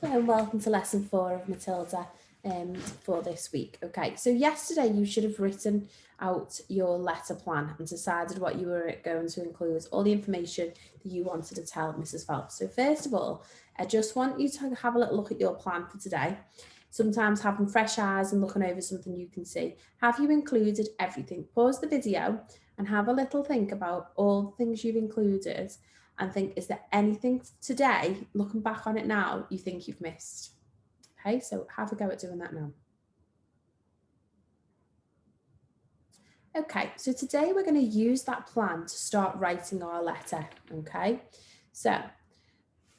And welcome to lesson 4 of Matilda for this week. Okay, so yesterday you should have written out your letter plan and decided what you were going to include, all the information that you wanted to tell Mrs. Phelps. So first of all, I just want you to have a little look at your plan for today. Sometimes having fresh eyes and looking over something you can see. Have you included everything? Pause the video and have a little think about all the things you've included and think, is there anything today, looking back on it now, you think you've missed? Okay, so have a go at doing that now. Okay, so today we're going to use that plan to start writing our letter, okay? So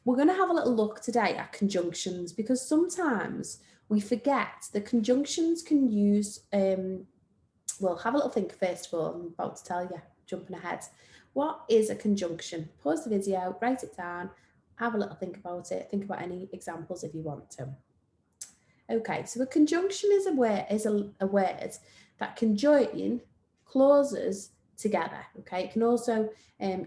we're going to have a little look today at conjunctions because sometimes we forget that conjunctions can use, well, have a little think first of all. I'm about to tell you, jumping ahead. What is a conjunction? Pause the video, write it down, have a little think about it, think about any examples if you want to. Okay, so a conjunction is a word that can join clauses together. Okay, it can also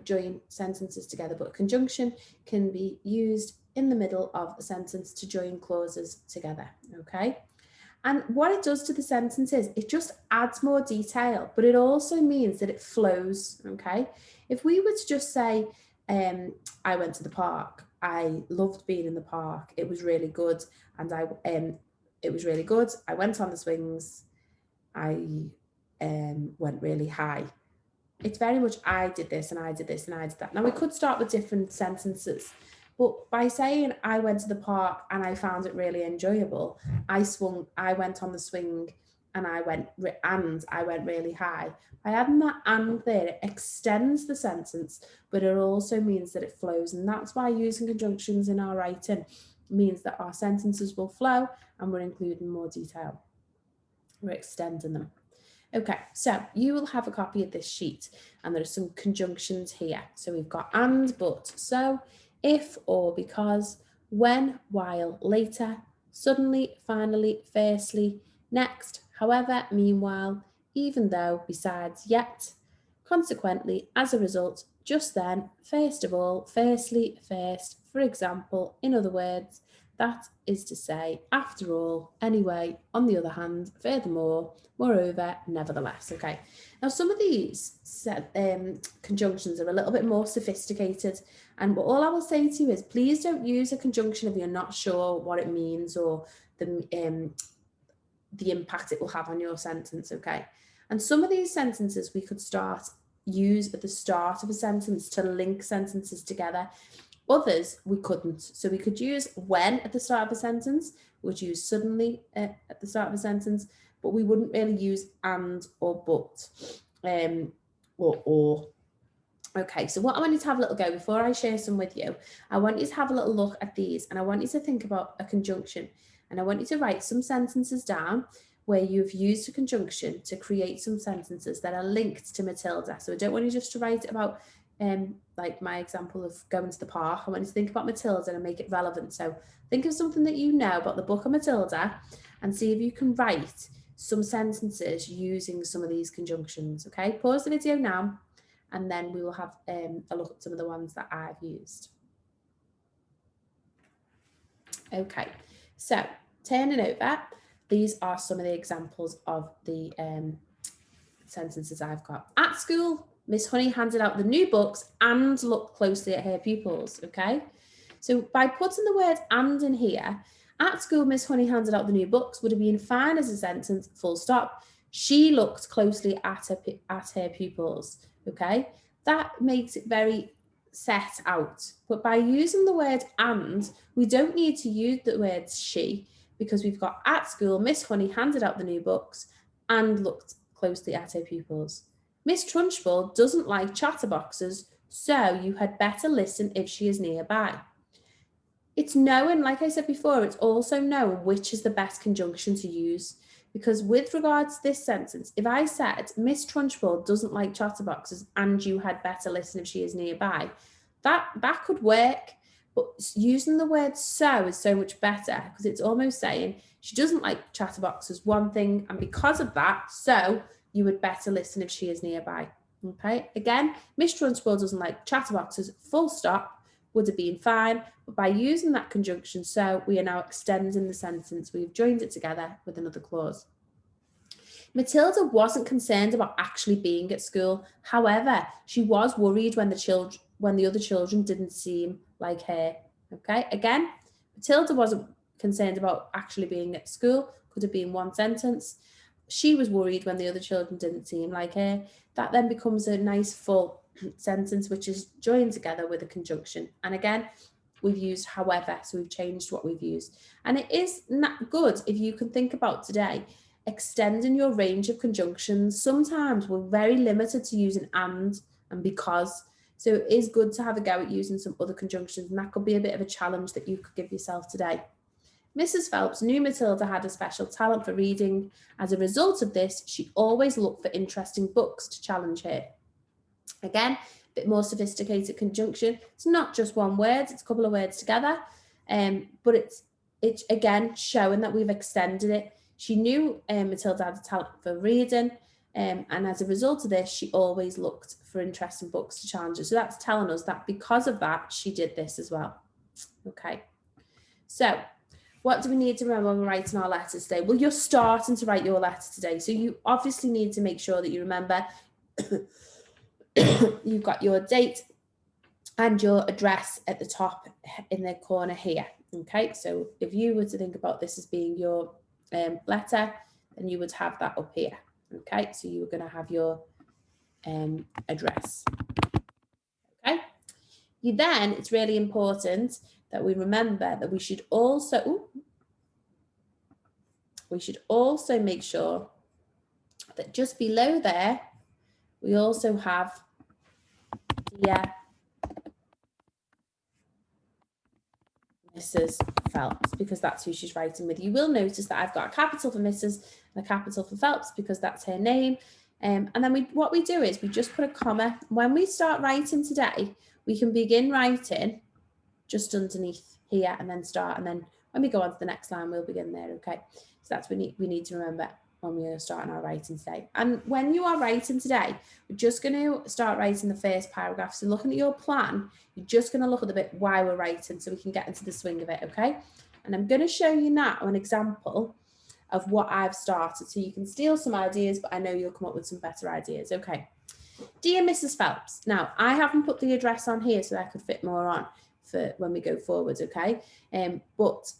join sentences together, but a conjunction can be used in the middle of a sentence to join clauses together. Okay. And what it does to the sentence is it just adds more detail, but it also means that it flows, okay? If we were to just say, I went to the park, I loved being in the park, it was really good, and it was really good, I went on the swings, I went really high. It's very much I did this and I did this and I did that. Now we could start with different sentences, but by saying I went to the park and I found it really enjoyable, I went on the swing and I went really high. By adding that and there, it extends the sentence, but it also means that it flows. And that's why using conjunctions in our writing means that our sentences will flow and we're including more detail. We're extending them. Okay, so you will have a copy of this sheet and there are some conjunctions here. So we've got and, but, so, if, or, because, when, while, later, suddenly, finally, firstly, next, however, meanwhile, even though, besides, yet, consequently, as a result, just then, first of all, firstly, first, for example, in other words, that is to say, after all, anyway, on the other hand, furthermore, moreover, nevertheless. Okay, now some of these conjunctions are a little bit more sophisticated, and all I will say to you is please don't use a conjunction if you're not sure what it means or the impact it will have on your sentence. Okay, and some of these sentences we could use at the start of a sentence to link sentences together. Others we couldn't. So we could use when at the start of a sentence, we would use suddenly at the start of a sentence, but we wouldn't really use and or but or. Okay, so what I want you to have a little go before I share some with you, I want you to have a little look at these and I want you to think about a conjunction and I want you to write some sentences down where you've used a conjunction to create some sentences that are linked to Matilda. So I don't want you just to write about like my example of going to the park. I want you to think about Matilda and make it relevant. So think of something that you know about the book of Matilda and see if you can write some sentences using some of these conjunctions. Okay, pause the video now and then we will have a look at some of the ones that I've used. Okay, so turning over, these are some of the examples of the sentences I've got. At school, Miss Honey handed out the new books and looked closely at her pupils, okay? So by putting the word and in here, at school, Miss Honey handed out the new books would have been fine as a sentence, full stop. She looked closely at her pupils, okay? That makes it very set out. But by using the word and, we don't need to use the word she because we've got at school, Miss Honey handed out the new books and looked closely at her pupils. Miss Trunchbull doesn't like chatterboxes, so you had better listen if she is nearby. It's knowing, like I said before, it's also knowing which is the best conjunction to use. Because with regards to this sentence, if I said Miss Trunchbull doesn't like chatterboxes and you had better listen if she is nearby, that could work. But using the word so is so much better because it's almost saying she doesn't like chatterboxes, one thing, and because of that, so you would better listen if she is nearby. Okay, again, Miss Trunchbull doesn't like chatterboxes, full stop, would have been fine, but by using that conjunction so, we are now extending the sentence. We've joined it together with another clause. Matilda wasn't concerned about actually being at school. However, she was worried when the other children didn't seem like her. Okay, again, Matilda wasn't concerned about actually being at school. Could have been one sentence. She was worried when the other children didn't seem like her. That then becomes a nice full sentence, which is joined together with a conjunction. And again, we've used however, so we've changed what we've used. And it is not good if you can think about today, extending your range of conjunctions. Sometimes we're very limited to using and because. So it is good to have a go at using some other conjunctions, and that could be a bit of a challenge that you could give yourself today. Mrs. Phelps knew Matilda had a special talent for reading. As a result of this, she always looked for interesting books to challenge her. Again, a bit more sophisticated conjunction. It's not just one word, it's a couple of words together, but it's again showing that we've extended it. She knew Matilda had a talent for reading, and as a result of this, she always looked for interesting books to challenge her. So that's telling us that because of that, she did this as well. Okay, so what do we need to remember when we're writing our letters today? Well, you're starting to write your letter today, so you obviously need to make sure that you remember you've got your date and your address at the top in the corner here. Okay, so if you were to think about this as being your letter, then you would have that up here. Okay, so you were going to have your address. Okay, then it's really important that we remember that we should also make sure that just below there we also have dear Mrs. Phelps, because that's who she's writing with. You will notice that I've got a capital for Mrs. and a capital for Phelps because that's her name. And then what we do is we just put a comma. When we start writing today, we can begin writing just underneath here and then start. And then when we go on to the next line, we'll begin there. Okay. So that's what we need to remember when we are starting our writing today. And when you are writing today, we're just going to start writing the first paragraph. So looking at your plan, you're just going to look at the bit why we're writing so we can get into the swing of it, okay? And I'm going to show you now an example of what I've started so you can steal some ideas, but I know you'll come up with some better ideas, okay? Dear Mrs. Phelps, now I haven't put the address on here so I could fit more on for when we go forward, okay? But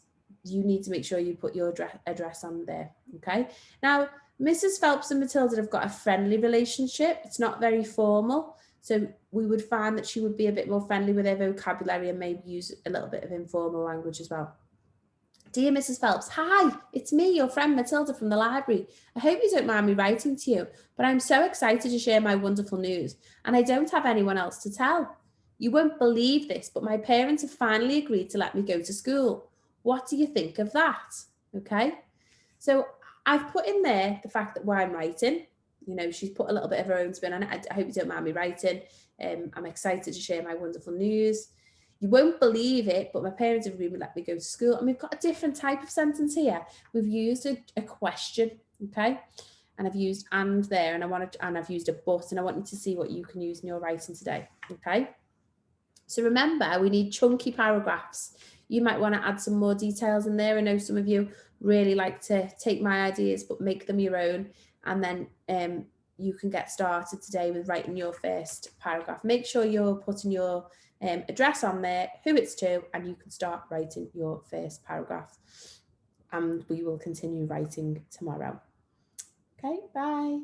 you need to make sure you put your address on there, okay? Now, Mrs. Phelps and Matilda have got a friendly relationship. It's not very formal, so we would find that she would be a bit more friendly with her vocabulary and maybe use a little bit of informal language as well. Dear Mrs. Phelps, hi, it's me, your friend Matilda from the library. I hope you don't mind me writing to you, but I'm so excited to share my wonderful news, and I don't have anyone else to tell. You won't believe this, but my parents have finally agreed to let me go to school. What do you think of that? Okay, so I've put in there the fact that why I'm writing. You know, she's put a little bit of her own spin on it. I hope you don't mind me writing. I'm excited to share my wonderful news. You won't believe it, but my parents have really let me go to school. And we've got a different type of sentence here. We've used a question, okay? And I've used and there, and I've used a but, and I want you to see what you can use in your writing today, okay? So remember, we need chunky paragraphs. You might want to add some more details in there. I know some of you really like to take my ideas but make them your own, and then you can get started today with writing your first paragraph. Make sure you're putting your address on there, who it's to, and you can start writing your first paragraph, and we will continue writing tomorrow. Okay, bye.